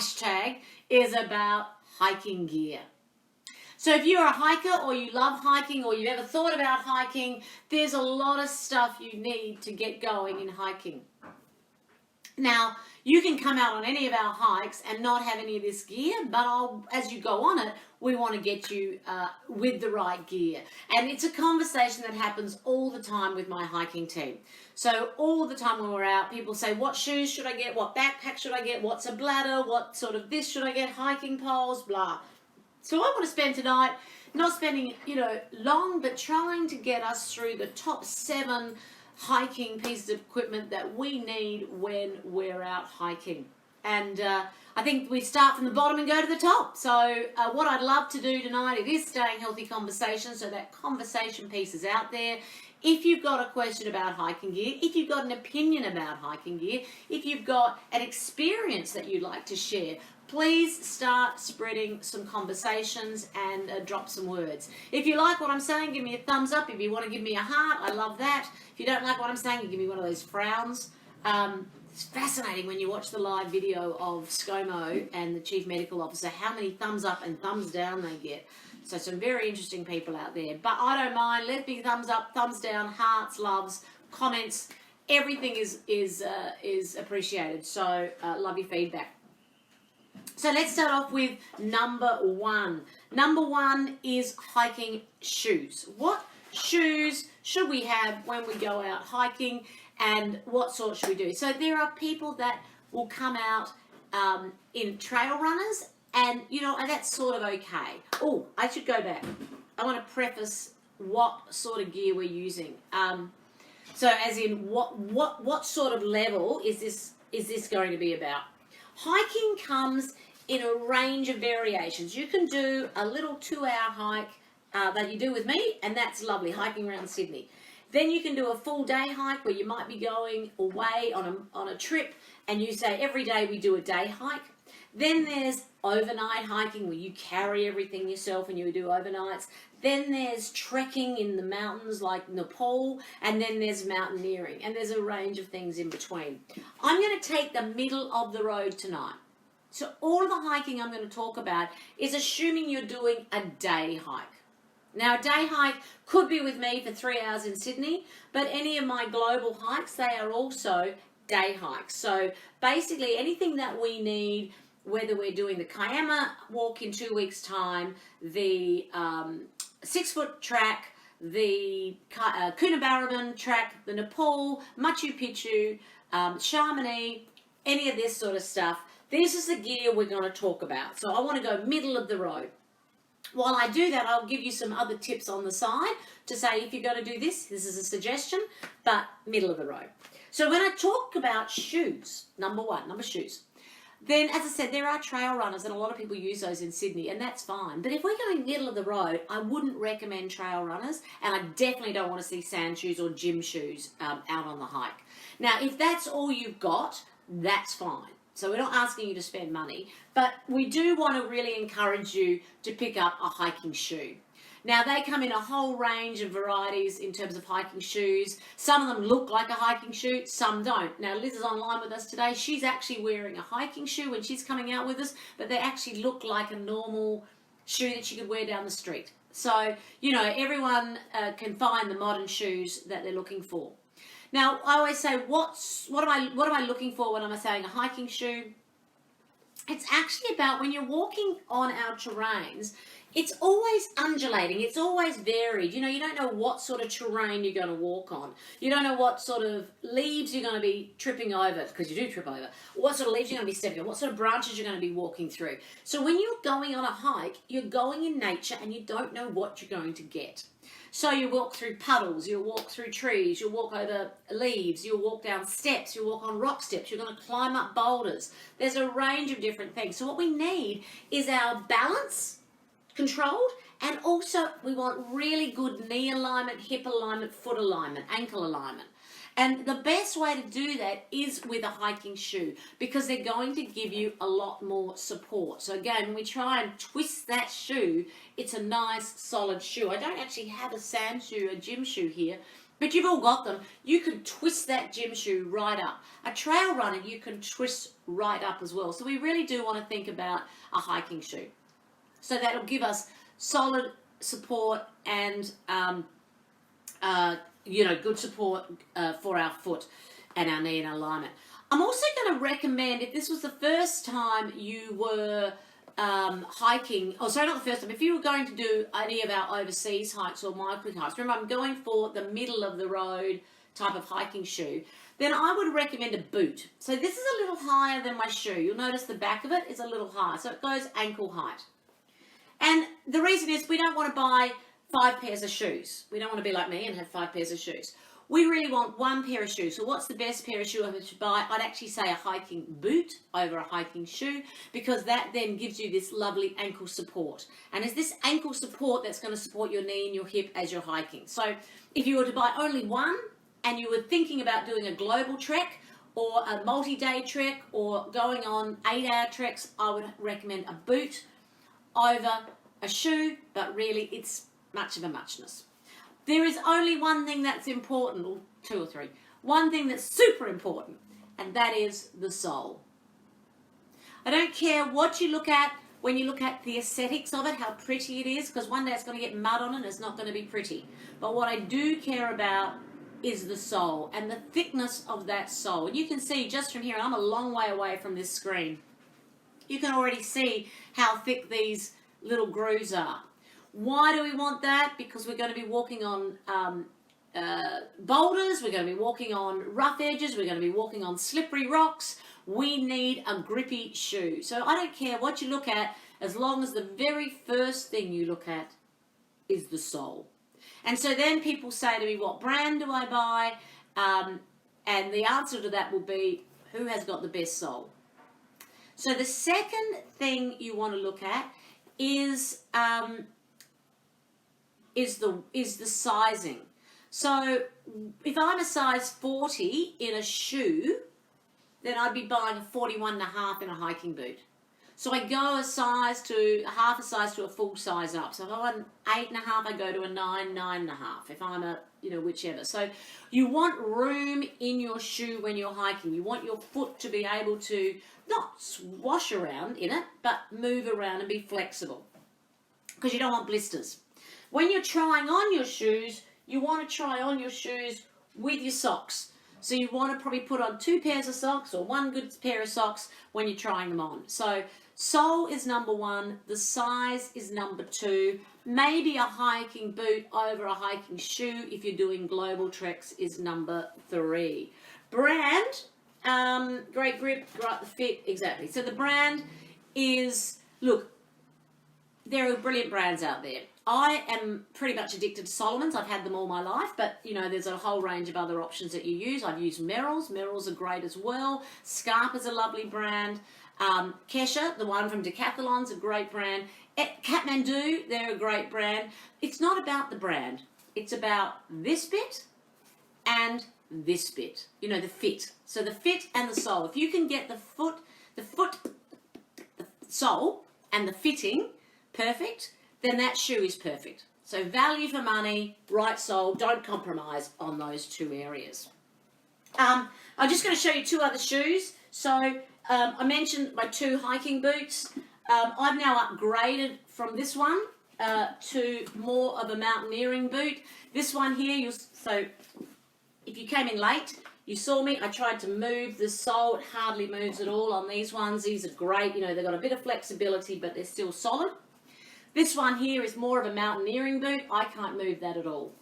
hashtag is about hiking gear. So if you're a hiker or you love hiking or you've ever thought about hiking, there's a lot of stuff you need to get going in hiking. Now, you can come out on any of our hikes and not have any of this gear, but as you go on it, we want to get you with the right gear. And it's a conversation that happens all the time with my hiking team. So all the time when we're out, people say, what shoes should I get? What backpack should I get? What's a bladder? What sort of this should I get? Hiking poles, blah. So I want to spend tonight, not spending, long, but trying to get us through the top 7 hiking pieces of equipment that we need when we're out hiking. And I think we start from the bottom and go to the top. So what I'd love to do tonight, it is Staying Healthy Conversation, so that conversation piece is out there. If you've got a question about hiking gear, if you've got an opinion about hiking gear, if you've got an experience that you'd like to share, please start spreading some conversations and drop some words. If you like what I'm saying, give me a thumbs up. If you want to give me a heart, I love that. If you don't like what I'm saying, you give me one of those frowns. It's fascinating when you watch the live video of ScoMo and the Chief Medical Officer, how many thumbs up and thumbs down they get. So some very interesting people out there. But I don't mind. Let me thumbs up, thumbs down, hearts, loves, comments. Everything is appreciated. So love your feedback. So let's start off with number 1. Number 1 is hiking shoes. What shoes should we have when we go out hiking, and what sort should we do? So there are people that will come out in trail runners, and that's sort of okay. Oh, I should go back. I want to preface what sort of gear we're using. So as in what sort of level is this going to be about? Hiking comes in a range of variations. You can do a little 2-hour hike that you do with me, and that's lovely, hiking around Sydney. Then you can do a full day hike where you might be going away on a trip, and you say every day we do a day hike. Then there's overnight hiking where you carry everything yourself and you do overnights. Then there's trekking in the mountains like Nepal, and then there's mountaineering, and there's a range of things in between. I'm going to take the middle of the road tonight. So all of the hiking I'm going to talk about is assuming you're doing a day hike. Now, a day hike could be with me for 3 hours in Sydney, but any of my global hikes, they are also day hikes. So basically anything that we need, whether we're doing the Kiama walk in 2 weeks' time, the 6-foot track, the Coonabarabran track, the Nepal, Machu Picchu, Chamonix, any of this sort of stuff, this is the gear we're going to talk about. So I want to go middle of the road. While I do that, I'll give you some other tips on the side to say if you're going to do this is a suggestion, but middle of the road. So when I talk about shoes, number shoes, then as I said, there are trail runners and a lot of people use those in Sydney, and that's fine. But if we're going middle of the road, I wouldn't recommend trail runners, and I definitely don't want to see sand shoes or gym shoes out on the hike. Now, if that's all you've got, that's fine. So we're not asking you to spend money, but we do want to really encourage you to pick up a hiking shoe. Now, they come in a whole range of varieties in terms of hiking shoes. Some of them look like a hiking shoe, some don't. Now, Liz is online with us today. She's actually wearing a hiking shoe when she's coming out with us, but they actually look like a normal shoe that she could wear down the street. So, everyone can find the modern shoes that they're looking for. Now, I always say, what am I looking for when I'm saying a hiking shoe? It's actually about when you're walking on our terrains, it's always undulating, it's always varied. You don't know what sort of terrain you're going to walk on. You don't know what sort of leaves you're going to be tripping over, because you do trip over. What sort of leaves you're going to be stepping on, what sort of branches you're going to be walking through. So when you're going on a hike, you're going in nature and you don't know what you're going to get. So you walk through puddles, you'll walk through trees, you'll walk over leaves, you'll walk down steps, you'll walk on rock steps, you're going to climb up boulders. There's a range of different things. So what we need is our balance controlled, and also we want really good knee alignment, hip alignment, foot alignment, ankle alignment. And the best way to do that is with a hiking shoe, because they're going to give you a lot more support. So again, when we try and twist that shoe, it's a nice solid shoe. I don't actually have a sand shoe, a gym shoe here, But you've all got them. You can twist that gym shoe right up. A trail runner, you can twist right up as well. So we really do want to think about a hiking shoe. So that'll give us solid support and, good support for our foot and our knee and alignment. I'm also going to recommend, if this was the first time you were hiking, not the first time, if you were going to do any of our overseas hikes or micro hikes, remember I'm going for the middle of the road type of hiking shoe, then I would recommend a boot. So this is a little higher than my shoe. You'll notice the back of it is a little higher, so it goes ankle height. And the reason is we don't want to buy 5 pairs of shoes. We don't want to be like me and have 5 pairs of shoes. We really want 1 pair of shoes. So what's the best pair of shoe I should buy? I'd actually say a hiking boot over a hiking shoe, because that then gives you this lovely ankle support. And it's this ankle support that's going to support your knee and your hip as you're hiking. So if you were to buy only one and you were thinking about doing a global trek or a multi-day trek or going on 8-hour treks, I would recommend a boot over a shoe, but really it's much of a muchness. There is only one thing that's important, or 2 or 3. One thing that's super important, and that is the sole. I don't care what you look at when you look at the aesthetics of it, how pretty it is, because one day it's going to get mud on it and it's not going to be pretty. But what I do care about is the sole and the thickness of that sole. And you can see just from here, I'm a long way away from this screen, you can already see how thick these little grooves are. Why do we want that? Because we're going to be walking on boulders, we're going to be walking on rough edges, we're going to be walking on slippery rocks. We need a grippy shoe. So I don't care what you look at, as long as the very first thing you look at is the sole. And so then people say to me, what brand do I buy? And the answer to that will be, who has got the best sole? So the second thing you want to look at is the sizing. So if I'm a size 40 in a shoe, then I'd be buying a 41.5 in a hiking boot. So I go a half a size to a full size up. So if I'm an 8.5, I go to a 9, 9.5. If I'm a, whichever. So you want room in your shoe when you're hiking. You want your foot to be able to not swash around in it, but move around and be flexible, because you don't want blisters. When you're trying on your shoes, you want to try on your shoes with your socks. So you want to probably put on 2 pairs of socks or 1 good pair of socks when you're trying them on. So sole is number 1, the size is number 2, maybe a hiking boot over a hiking shoe if you're doing global treks is number 3. Brand, great grip, great fit, exactly. So the brand is, look, there are brilliant brands out there. I am pretty much addicted to Solomon's. I've had them all my life, but there's a whole range of other options that you use. I've used Merrell's. Merrell's are great as well. Scarpa's a lovely brand. Kesha, the one from Decathlon's a great brand. Kathmandu, they're a great brand. It's not about the brand. It's about this bit and this bit. The fit. So the fit and the sole. If you can get the sole and the fitting perfect, then that shoe is perfect. So value for money, right sole, don't compromise on those 2 areas. I'm just going to show you 2 other shoes. So I mentioned my 2 hiking boots. I've now upgraded from this one to more of a mountaineering boot. This one here, so if you came in late, you saw me, I tried to move the sole. It hardly moves at all on these ones. These are great. They've got a bit of flexibility, but they're still solid. This one here is more of a mountaineering boot. I can't move that at all.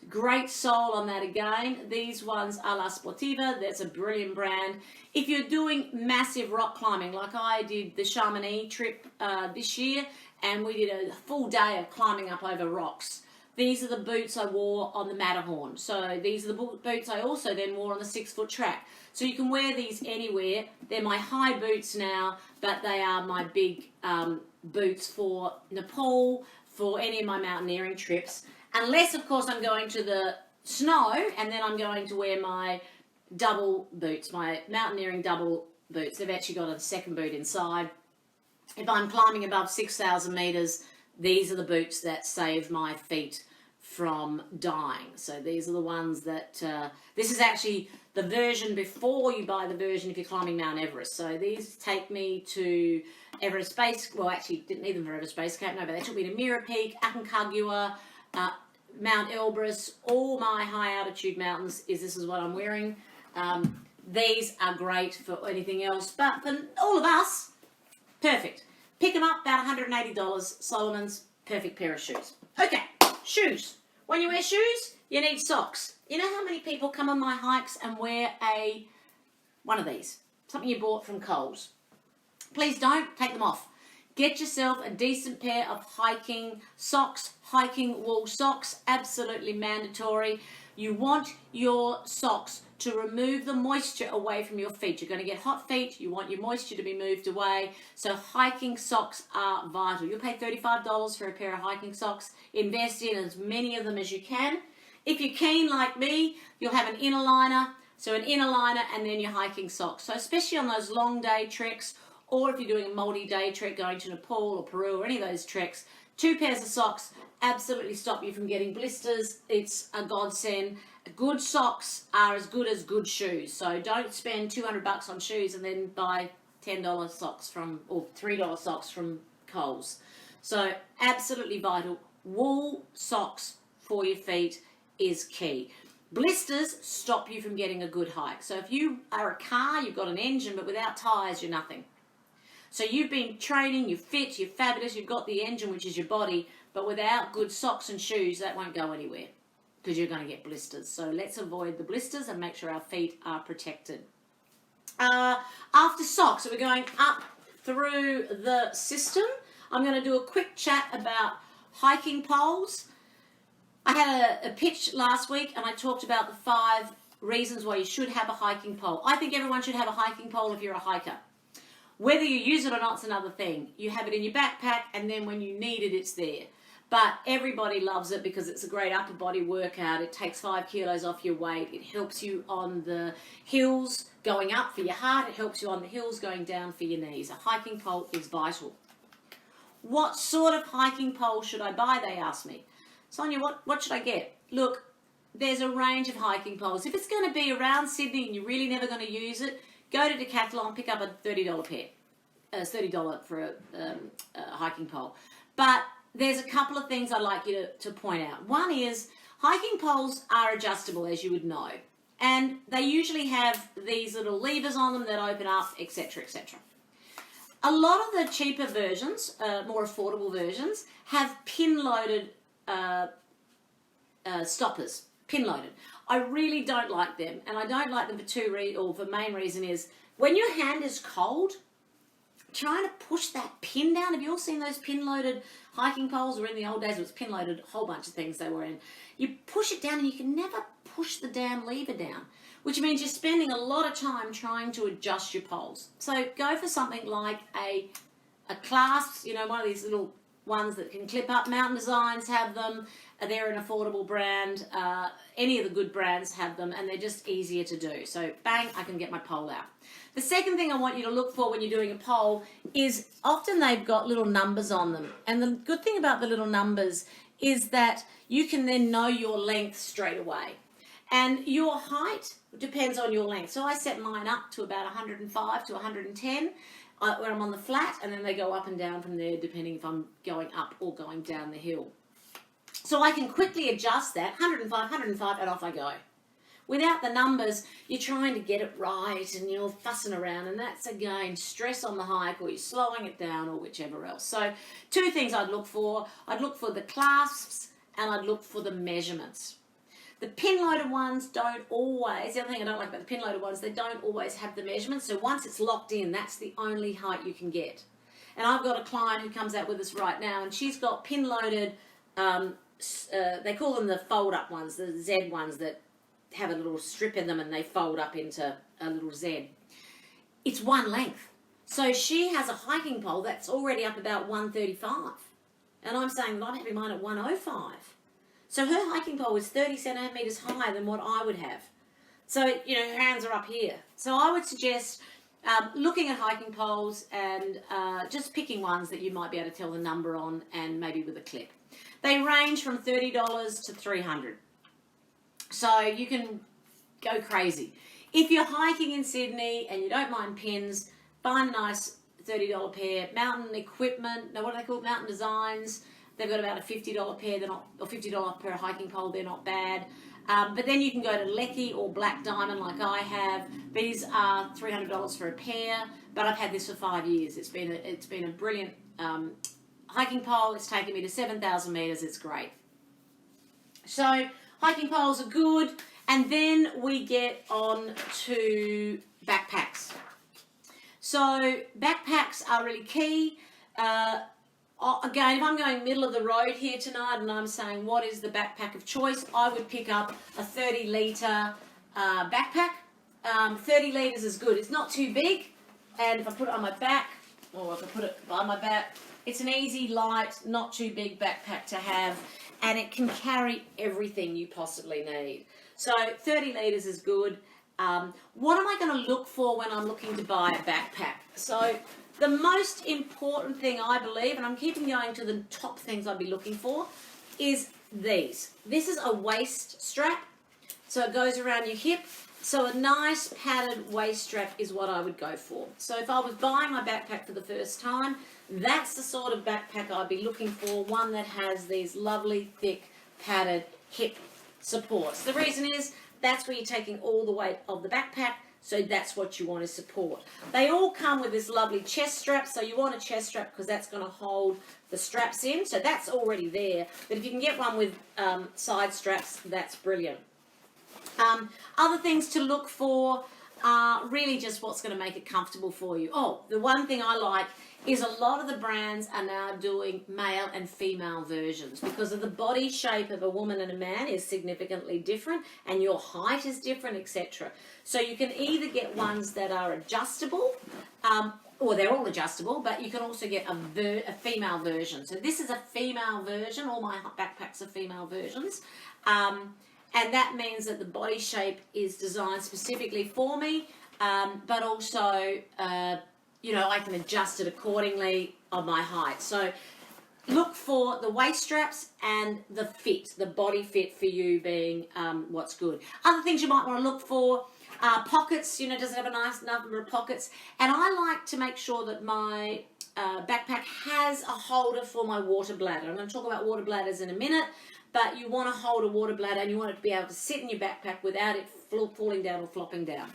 Great sole on that again. These ones are La Sportiva. That's a brilliant brand. If you're doing massive rock climbing, like I did the Chamonix trip this year, and we did a full day of climbing up over rocks. These are the boots I wore on the Matterhorn. So these are the boots I also then wore on the 6-foot track. So you can wear these anywhere. They're my high boots now, but they are my big boots for Nepal, for any of my mountaineering trips. Unless, of course, I'm going to the snow, and then I'm going to wear my double boots, my mountaineering double boots. They've actually got a second boot inside. If I'm climbing above 6,000 metres, these are the boots that save my feet from dying. So these are the ones that, this is actually the version before you buy the version if you're climbing Mount Everest. So these take me to Everest Base, well actually didn't need them for Everest Base Camp, no, but they took me to Mirror Peak, Aconcagua, Mount Elbrus, all my high altitude mountains. This is what I'm wearing. These are great for anything else, but for all of us, perfect. Pick them up, about $180, Solomon's, perfect pair of shoes. Okay, shoes. When you wear shoes, you need socks. You know how many people come on my hikes and wear one of these? Something you bought from Coles. Please don't take them off. Get yourself a decent pair of hiking socks, hiking wool socks, absolutely mandatory. You want your socks to remove the moisture away from your feet. You're going to get hot feet. You want your moisture to be moved away. So hiking socks are vital. You'll pay $35 for a pair of hiking socks. Invest in as many of them as you can. If you're keen like me, you'll have an inner liner. So an inner liner and then your hiking socks. So especially on those long day treks, or if you're doing a multi-day trek going to Nepal or Peru or any of those treks, 2 pairs of socks absolutely stop you from getting blisters. It's a godsend. Good socks are as good as good shoes. So don't spend $200 on shoes and then buy $10 socks or $3 socks from Coles. So absolutely vital. Wool socks for your feet is key. Blisters stop you from getting a good hike. So if you are a car, you've got an engine, but without tyres, you're nothing. So you've been training, you're fit, you're fabulous, you've got the engine, which is your body, but without good socks and shoes, that won't go anywhere because you're going to get blisters. So let's avoid the blisters and make sure our feet are protected. After socks, so we're going up through the system. I'm going to do a quick chat about hiking poles. I had a pitch last week and I talked about the 5 reasons why you should have a hiking pole. I think everyone should have a hiking pole if you're a hiker. Whether you use it or not is another thing. You have it in your backpack and then when you need it, it's there. But everybody loves it because it's a great upper body workout. It takes 5 kilos off your weight. It helps you on the hills going up for your heart. It helps you on the hills going down for your knees. A hiking pole is vital. What sort of hiking pole should I buy, they ask me. Sonia, what should I get? Look, there's a range of hiking poles. If it's going to be around Sydney and you're really never going to use it, go to Decathlon, pick up a $30 pair. It's $30 for a hiking pole. But there's a couple of things I'd like you to point out. One is hiking poles are adjustable, as you would know. And they usually have these little levers on them that open up, etc., etc. A lot of the cheaper versions, more affordable versions, have pin-loaded stoppers. Pin-loaded. I really don't like them, and I don't like them for the main reason is when your hand is cold, trying to push that pin down. Have you all seen those pin-loaded hiking poles? Or in the old days, it was pin-loaded, a whole bunch of things they were in. You push it down, and you can never push the damn lever down, which means you're spending a lot of time trying to adjust your poles. So go for something like a clasp, one of these little ones that can clip up. Mountain Designs have them. They're an affordable brand. Any of the good brands have them, and they're just easier to do. So bang, I can get my pole out. The second thing I want you to look for when you're doing a pole is often they've got little numbers on them. And the good thing about the little numbers is that you can then know your length straight away. And your height depends on your length. So I set mine up to about 105 to 110 when I'm on the flat, and then they go up and down from there depending if I'm going up or going down the hill. So I can quickly adjust that, 105, and off I go. Without the numbers, you're trying to get it right and you're fussing around, and that's, again, stress on the hike, or you're slowing it down, or whichever else. So 2 things I'd look for. I'd look for the clasps and I'd look for the measurements. The pin-loaded ones don't always, the other thing I don't like about the pin-loaded ones, they don't always have the measurements. So once it's locked in, that's the only height you can get. And I've got a client who comes out with us right now, and she's got pin-loaded, they call them the fold-up ones, the Z ones that have a little strip in them and they fold up into a little Z. It's one length. So she has a hiking pole that's already up about 135. And I'm saying that I'm having mine at 105. So her hiking pole is 30 centimetres higher than what I would have. So, her hands are up here. So I would suggest looking at hiking poles and just picking ones that you might be able to tell the number on, and maybe with a clip. They range from $30 to $300. So you can go crazy. If you're hiking in Sydney and you don't mind pins, find a nice $30 pair. Mountain Equipment, now what are they called? Mountain Designs. They've got about a $50 pair, they're not, or $50 per hiking pole, they're not bad. But then you can go to Lecky or Black Diamond like I have. These are $300 for a pair, but I've had this for 5 years. It's been a brilliant hiking pole. It's taken me to 7,000 metres. It's great. So hiking poles are good. And then we get on to backpacks. So backpacks are really key. Again, if I'm going middle of the road here tonight and I'm saying what is the backpack of choice, I would pick up a 30 litre backpack. 30 litres is good. It's not too big, and if I put it on my back, or if I put it by my back, it's an easy, light, not too big backpack to have, and it can carry everything you possibly need. So 30 litres is good. What am I going to look for when I'm looking to buy a backpack? So the most important thing I believe, and I'm keeping going to the top things I'd be looking for, is these. This is a waist strap, so it goes around your hip. So a nice padded waist strap is what I would go for. So if I was buying my backpack for the first time, that's the sort of backpack I'd be looking for, one that has these lovely, thick, padded hip supports. The reason is that's where you're taking all the weight of the backpack, so that's what you want to support. They all come with this lovely chest strap, so you want a chest strap because that's going to hold the straps in, so that's already there. But if you can get one with side straps, that's brilliant. Other things to look for are really just what's going to make it comfortable for you. Oh, the one thing I like is a lot of the brands are now doing male and female versions because of the body shape of a woman and a man is significantly different, and your height is different, etc. So you can either get ones that are adjustable, or they're all adjustable, but you can also get a female version. So this is a female version. All my backpacks are female versions. And that means that the body shape is designed specifically for me, but also, I can adjust it accordingly on my height. So look for the waist straps and the fit, the body fit for you being what's good. Other things you might want to look for are pockets. Does it have a nice number of pockets? And I like to make sure that my backpack has a holder for my water bladder. I'm going to talk about water bladders in a minute. But you want to hold a water bladder and you want it to be able to sit in your backpack without it falling down or flopping down.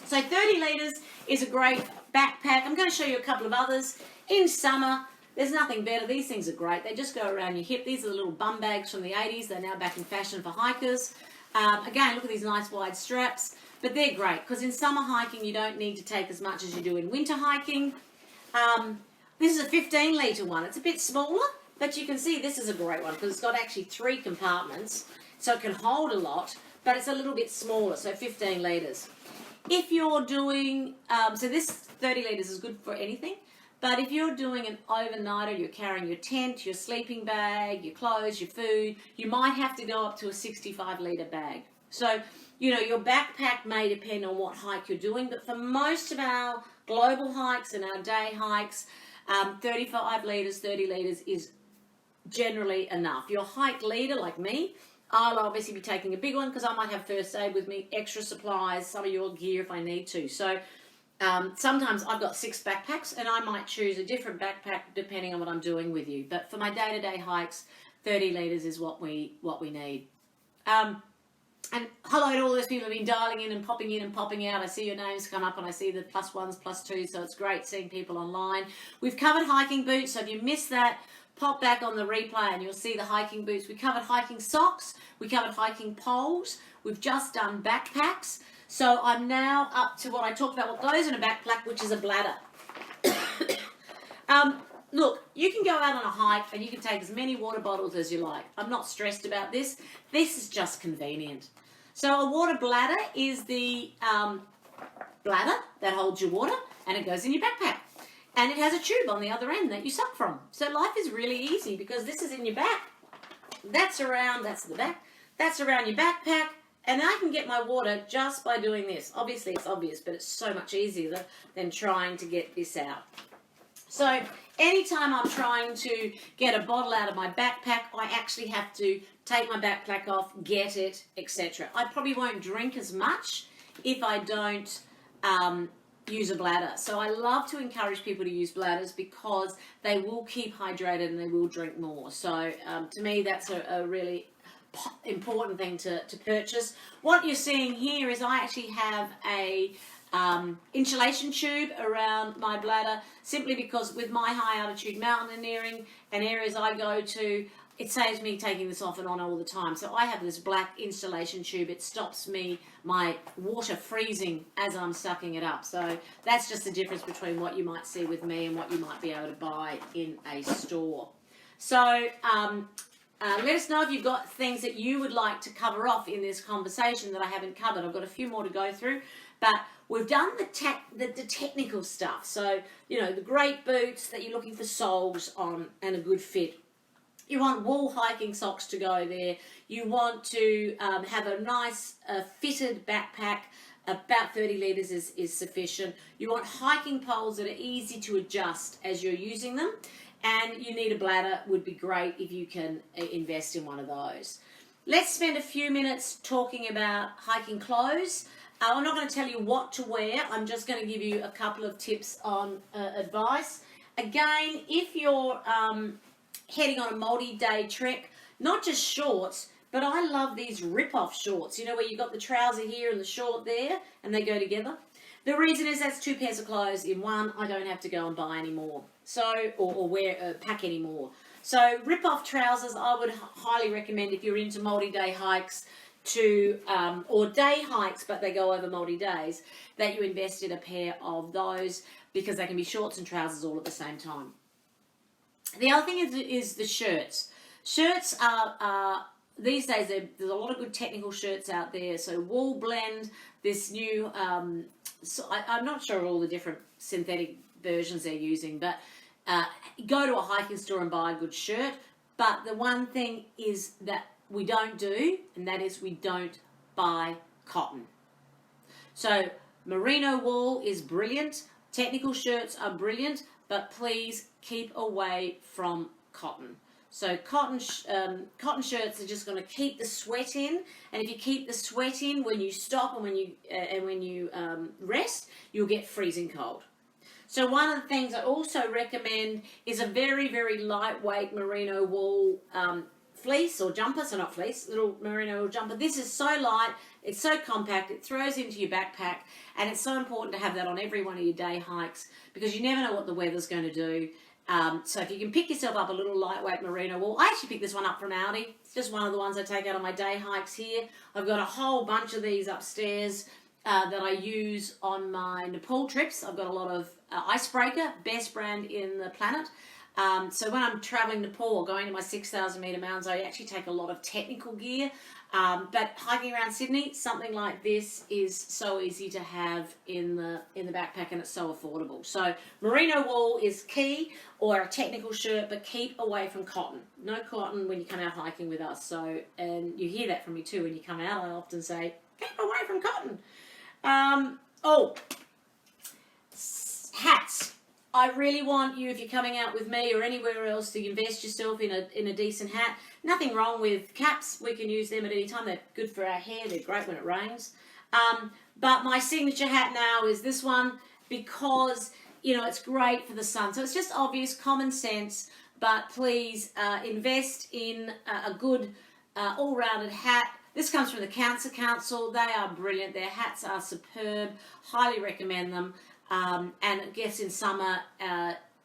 So 30 litres is a great backpack. I'm going to show you a couple of others. In summer, there's nothing better. These things are great. They just go around your hip. These are the little bum bags from the 80s. They're now back in fashion for hikers. Again, look at these nice wide straps. But they're great because in summer hiking, you don't need to take as much as you do in winter hiking. This is a 15 litre one. It's a bit smaller. But you can see this is a great one because it's got actually 3 compartments, so it can hold a lot, but it's a little bit smaller, so 15 litres. If you're doing, so this 30 litres is good for anything, but if you're doing an overnighter, you're carrying your tent, your sleeping bag, your clothes, your food, you might have to go up to a 65 litre bag. So, your backpack may depend on what hike you're doing, but for most of our global hikes and our day hikes, 35 litres, 30 litres is generally enough. Your hike leader, like me, I'll obviously be taking a big one because I might have first aid with me, extra supplies, some of your gear if I need to. So sometimes I've got 6 backpacks and I might choose a different backpack depending on what I'm doing with you. But for my day-to-day hikes, 30 litres is what we need. And hello to all those people who have been dialing in and popping out. I see your names come up and I see the +1s, +2s, so it's great seeing people online. We've covered hiking boots, so if you missed that, pop back on the replay and you'll see the hiking boots. We covered hiking socks. We covered hiking poles. We've just done backpacks. So I'm now up to what I talked about, what goes in a backpack, which is a bladder. Look, you can go out on a hike and you can take as many water bottles as you like. I'm not stressed about this. This is just convenient. So a water bladder is the bladder that holds your water and it goes in your backpack. And it has a tube on the other end that you suck from. So life is really easy because this is in your back. That's the back. That's around your backpack. And I can get my water just by doing this. Obviously, it's obvious, but it's so much easier than trying to get this out. So anytime I'm trying to get a bottle out of my backpack, I actually have to take my backpack off, get it, etc. I probably won't drink as much if I don't use a bladder. So I love to encourage people to use bladders because they will keep hydrated and they will drink more. So to me, that's a really important thing to purchase. What you're seeing here is I actually have a insulation tube around my bladder, simply because with my high altitude mountaineering and areas I go to, it saves me taking this off and on all the time. So I have this black insulation tube. It stops my water freezing as I'm sucking it up. So that's just the difference between what you might see with me and what you might be able to buy in a store. So let us know if you've got things that you would like to cover off in this conversation that I haven't covered. I've got a few more to go through, but we've done the technical stuff. So, you know, the great boots that you're looking for soles on and a good fit. You want wool hiking socks to go there. You want to have a nice fitted backpack. About 30 litres is sufficient. You want hiking poles that are easy to adjust as you're using them. And you need a bladder. Would be great if you can invest in one of those. Let's spend a few minutes talking about hiking clothes. I'm not going to tell you what to wear. I'm just going to give you a couple of tips on advice. Again, if you're heading on a multi-day trek, not just shorts, but I love these rip-off shorts, you know, where you've got the trouser here and the short there, and they go together. The reason is that's two pairs of clothes in one. I don't have to go and buy any more, so or wear pack any more. So rip-off trousers, I would highly recommend if you're into multi-day hikes or day hikes, but they go over multi-days, that you invest in a pair of those because they can be shorts and trousers all at the same time. The other thing is the shirts. Shirts are these days, there's a lot of good technical shirts out there. So Wool Blend, this new, so I'm not sure all the different synthetic versions they're using, but go to a hiking store and buy a good shirt. But the one thing is that we don't do, and that is we don't buy cotton. So merino wool is brilliant. Technical shirts are brilliant, but please keep away from cotton. So cotton shirts are just going to keep the sweat in, and if you keep the sweat in when you stop and when you rest, you'll get freezing cold. So one of the things I also recommend is a very, very lightweight merino wool fleece or jumper, so not fleece, little merino wool jumper. This is so light, it's so compact, it throws into your backpack, and it's so important to have that on every one of your day hikes because you never know what the weather's going to do. So if you can pick yourself up a little lightweight merino wool, I actually picked this one up from Aldi. It's just one of the ones I take out on my day hikes here. I've got a whole bunch of these upstairs that I use on my Nepal trips. I've got a lot of Icebreaker, best brand in the planet. So when I'm traveling Nepal or going to my 6,000 metre mountains, I actually take a lot of technical gear. But hiking around Sydney, something like this is so easy to have in the backpack, and it's so affordable. So merino wool is key, or a technical shirt, but keep away from cotton. No cotton when you come out hiking with us. So, and you hear that from me too when you come out. I often say, keep away from cotton. Hats. I really want you, if you're coming out with me or anywhere else, to invest yourself in a decent hat. Nothing wrong with caps. We can use them at any time. They're good for our hair. They're great when it rains. But my signature hat now is this one because, you know, it's great for the sun. So it's just obvious, common sense, but please invest in a good all-rounded hat. This comes from the Cancer Council. They are brilliant. Their hats are superb. Highly recommend them. And I guess in summer,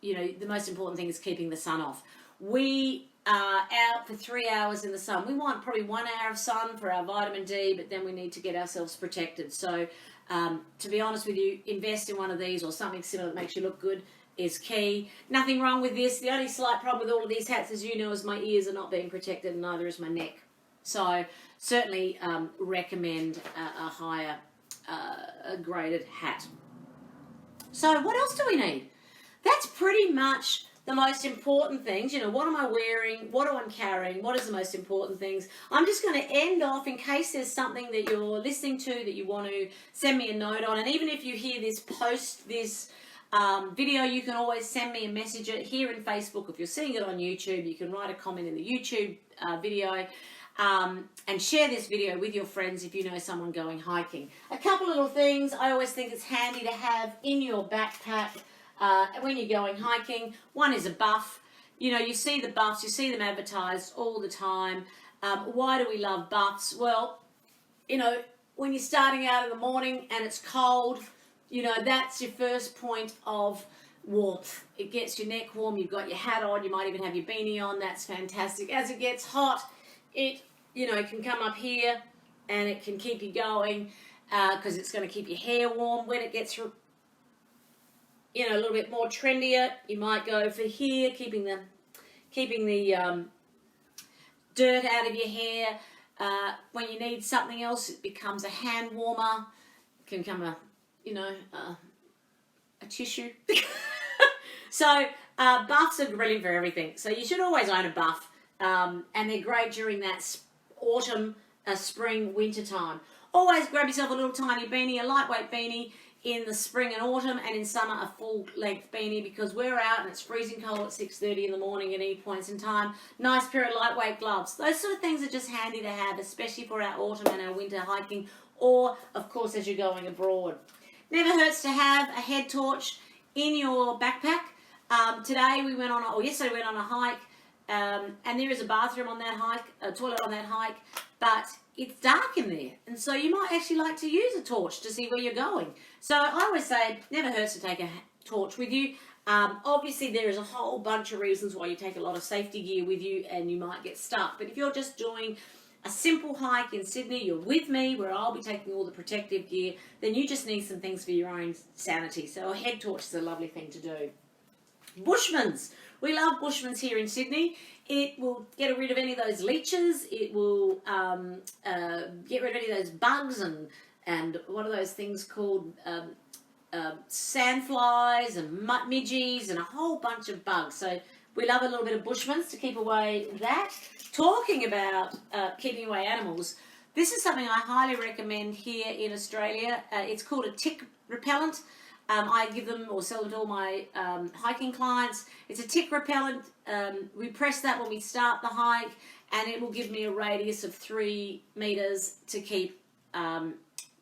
you know, the most important thing is keeping the sun off. We are out for 3 hours in the sun. We want probably 1 hour of sun for our vitamin D, but then we need to get ourselves protected. So to be honest with you, invest in one of these or something similar that makes you look good is key. Nothing wrong with this. The only slight problem with all of these hats, as you know, is my ears are not being protected, and neither is my neck. So certainly recommend a higher graded hat. So what else do we need? That's pretty much the most important things. You know, what am I wearing? What am I carrying? What is the most important things? I'm just going to end off in case there's something that you're listening to that you want to send me a note on. And even if you hear this post, this video, you can always send me a message here in Facebook. If you're seeing it on YouTube, you can write a comment in the YouTube video and share this video with your friends if you know someone going hiking. A couple little things I always think it's handy to have in your backpack when you're going hiking. One is a buff. You know, you see the buffs, you see them advertised all the time. Why do we love buffs? Well, you know, when you're starting out in the morning and it's cold, you know, that's your first point of warmth. It gets your neck warm, you've got your hat on, you might even have your beanie on, that's fantastic. As it gets hot, it, you know, it can come up here and it can keep you going because it's going to keep your hair warm. When it gets, you know, a little bit more trendier, you might go for here, keeping the dirt out of your hair. When you need something else, it becomes a hand warmer. It can become a, you know, a tissue. So buffs are brilliant for everything. So you should always own a buff, and they're great during that autumn, spring, winter time. Always grab yourself a little tiny beanie, a lightweight beanie in the spring and autumn, and in summer a full-length beanie because we're out and it's freezing cold at 6:30 in the morning at any points in time. Nice pair of lightweight gloves. Those sort of things are just handy to have, especially for our autumn and our winter hiking, or of course as you're going abroad. Never hurts to have a head torch in your backpack. Yesterday we went on a hike, and there is a bathroom on that hike, a toilet on that hike, but it's dark in there, and so you might actually like to use a torch to see where you're going. So I always say, never hurts to take a torch with you. Obviously there is a whole bunch of reasons why you take a lot of safety gear with you and you might get stuck, but if you're just doing a simple hike in Sydney, you're with me where I'll be taking all the protective gear, then you just need some things for your own sanity. So a head torch is a lovely thing to do. Bushmans. We love Bushmans here in Sydney. It will get rid of any of those leeches. It will get rid of any of those bugs and what are those things called? Sandflies and midges and a whole bunch of bugs. So we love a little bit of Bushmans to keep away that. Talking about keeping away animals, this is something I highly recommend here in Australia. It's called a tick repellent. I give them or sell it to all my hiking clients. It's a tick repellent. We press that when we start the hike, and it will give me a radius of 3 meters to keep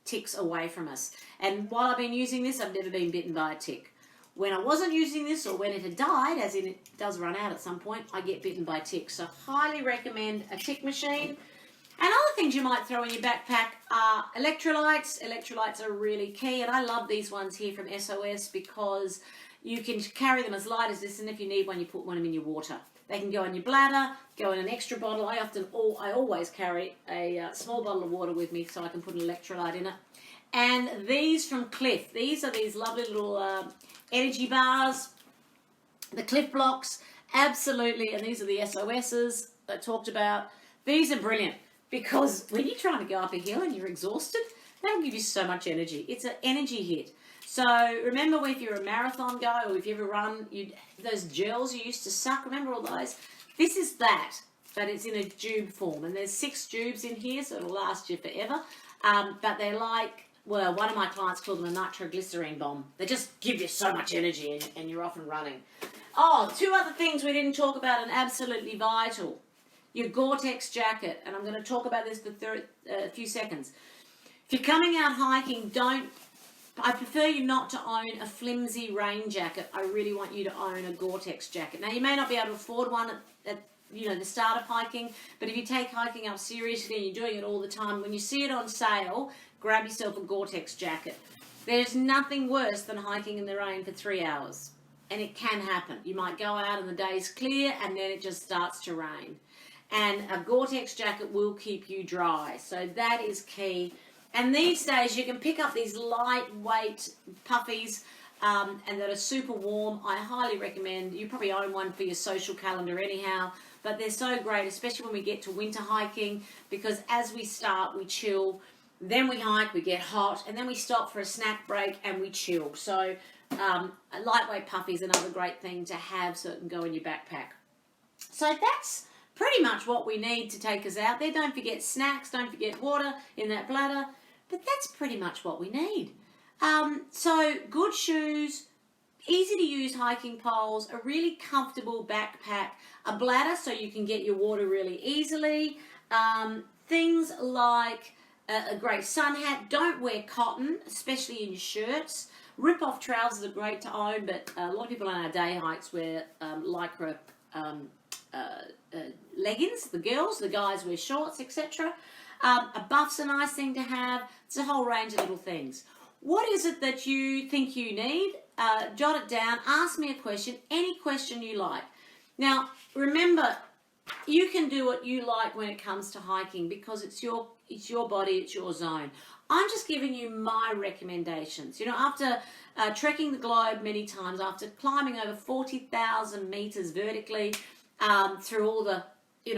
ticks away from us. And while I've been using this, I've never been bitten by a tick. When I wasn't using this, or when it had died, as in it does run out at some point, I get bitten by ticks. So highly recommend a tick machine. And other things you might throw in your backpack are electrolytes. Electrolytes are really key, and I love these ones here from SOS because you can carry them as light as this, and if you need one, you put one of them in your water. They can go in your bladder, go in an extra bottle. I always carry a small bottle of water with me so I can put an electrolyte in it. And these from Cliff. These are these lovely little energy bars. The Cliff blocks, absolutely, and these are the SOSs I talked about. These are brilliant. Because when you're trying to go up a hill and you're exhausted, that'll give you so much energy. It's an energy hit. So remember, if you're a marathon guy or if you ever run, those gels you used to suck, remember all those? This is that, but it's in a tube form. And there's 6 tubes in here, so it'll last you forever. But they're like, well, one of my clients called them a nitroglycerine bomb. They just give you so much energy and you're off and running. Oh, 2 other things we didn't talk about and absolutely vital. Your Gore-Tex jacket, and I'm going to talk about this for a few seconds. If you're coming out hiking, I prefer you not to own a flimsy rain jacket. I really want you to own a Gore-Tex jacket. Now, you may not be able to afford one at the start of hiking, but if you take hiking up seriously and you're doing it all the time, when you see it on sale, grab yourself a Gore-Tex jacket. There's nothing worse than hiking in the rain for 3 hours, and it can happen. You might go out and the day's clear, and then it just starts to rain. And a Gore-Tex jacket will keep you dry. So that is key. And these days you can pick up these lightweight puffies and that are super warm. I highly recommend. You probably own one for your social calendar anyhow. But they're so great, especially when we get to winter hiking, because as we start, we chill. Then we hike, we get hot, and then we stop for a snack break and we chill. So Lightweight puffy is another great thing to have so it can go in your backpack. So that's pretty much what we need to take us out there. Don't forget snacks, don't forget water in that bladder, but that's pretty much what we need. So good shoes, easy to use hiking poles, a really comfortable backpack, a bladder so you can get your water really easily, things like a great sun hat. Don't wear cotton, especially in your shirts. Rip-off trousers are great to own, but a lot of people on our day hikes wear lycra leggings, the girls, the guys wear shorts, etc. A buff's a nice thing to have. It's a whole range of little things. What is it that you think you need? Jot it down, ask me a question, any question you like. Now, remember, you can do what you like when it comes to hiking because it's your body, it's your zone. I'm just giving you my recommendations. You know, after trekking the globe many times, after climbing over 40,000 meters vertically through all the,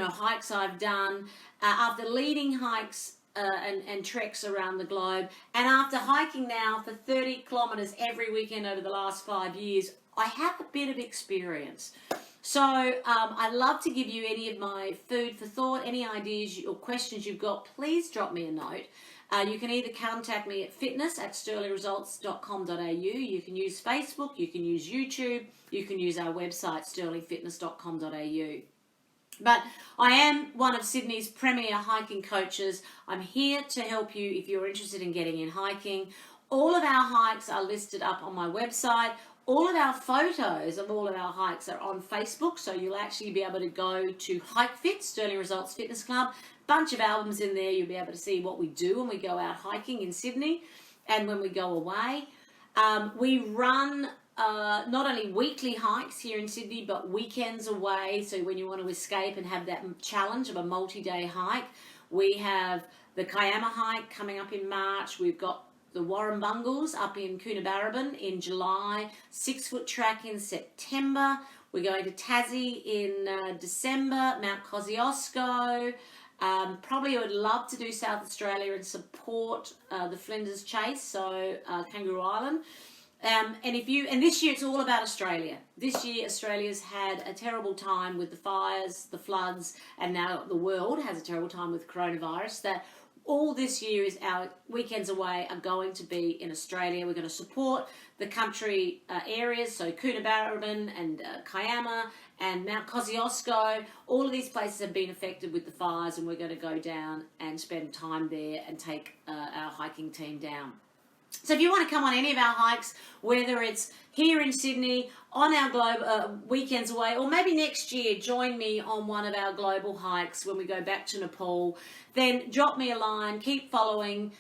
hikes I've done, after leading hikes and treks around the globe, and after hiking now for 30 kilometers every weekend over the last 5 years, I have a bit of experience. So I'd love to give you any of my food for thought, any ideas or questions you've got, please drop me a note. You can either contact me at fitness@sterlingresults.com.au. You can use Facebook, you can use YouTube, you can use our website, sterlingfitness.com.au. But I am one of Sydney's premier hiking coaches. I'm here to help you if you're interested in getting in hiking. All of our hikes are listed up on my website. All of our photos of all of our hikes are on Facebook, so you'll actually be able to go to Hike Fit, Sterling Results Fitness Club. Bunch of albums in there. You'll be able to see what we do when we go out hiking in Sydney and when we go away. We run not only weekly hikes here in Sydney, but weekends away. So when you want to escape and have that challenge of a multi-day hike, we have the Kiama hike coming up in March. We've got the Warrumbungles up in Coonabarabran in July, 6-foot track in September. We're going to Tassie in December, Mount Kosciuszko. Probably would love to do South Australia and support the Flinders Chase, so Kangaroo Island. And this year it's all about Australia. This year Australia's had a terrible time with the fires, the floods, and now the world has a terrible time with coronavirus. That all this year is our weekends away are going to be in Australia. We're going to support the country areas, so Coonabarabran and Kiama and Mount Kosciuszko. All of these places have been affected with the fires, and we're going to go down and spend time there and take our hiking team down. So if you want to come on any of our hikes, whether it's here in Sydney, on our globe weekends away, or maybe next year join me on one of our global hikes when we go back to Nepal, then drop me a line, keep following,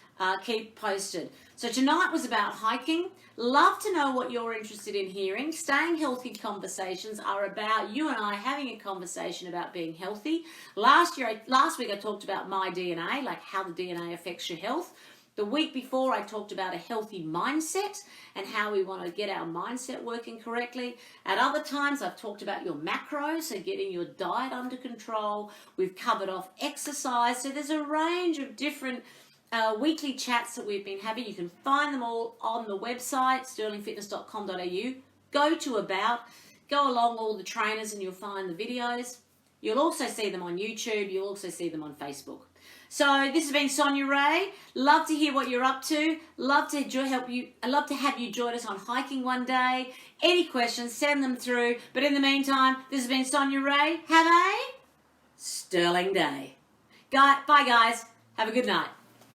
keep posted. So tonight was about hiking. Love to know what you're interested in hearing. Staying Healthy conversations are about you and I having a conversation about being healthy. Last week I talked about my DNA, like how the DNA affects your health. The week before, I talked about a healthy mindset and how we want to get our mindset working correctly. At other times, I've talked about your macros, so getting your diet under control. We've covered off exercise. So there's a range of different weekly chats that we've been having. You can find them all on the website, sterlingfitness.com.au. Go to About, go along all the trainers and you'll find the videos. You'll also see them on YouTube. You'll also see them on Facebook. So this has been Sonia Ray. Love to hear what you're up to. Love to help you. I'd love to have you join us on hiking one day. Any questions, send them through. But in the meantime, this has been Sonia Ray. Have a sterling day. Bye guys. Have a good night.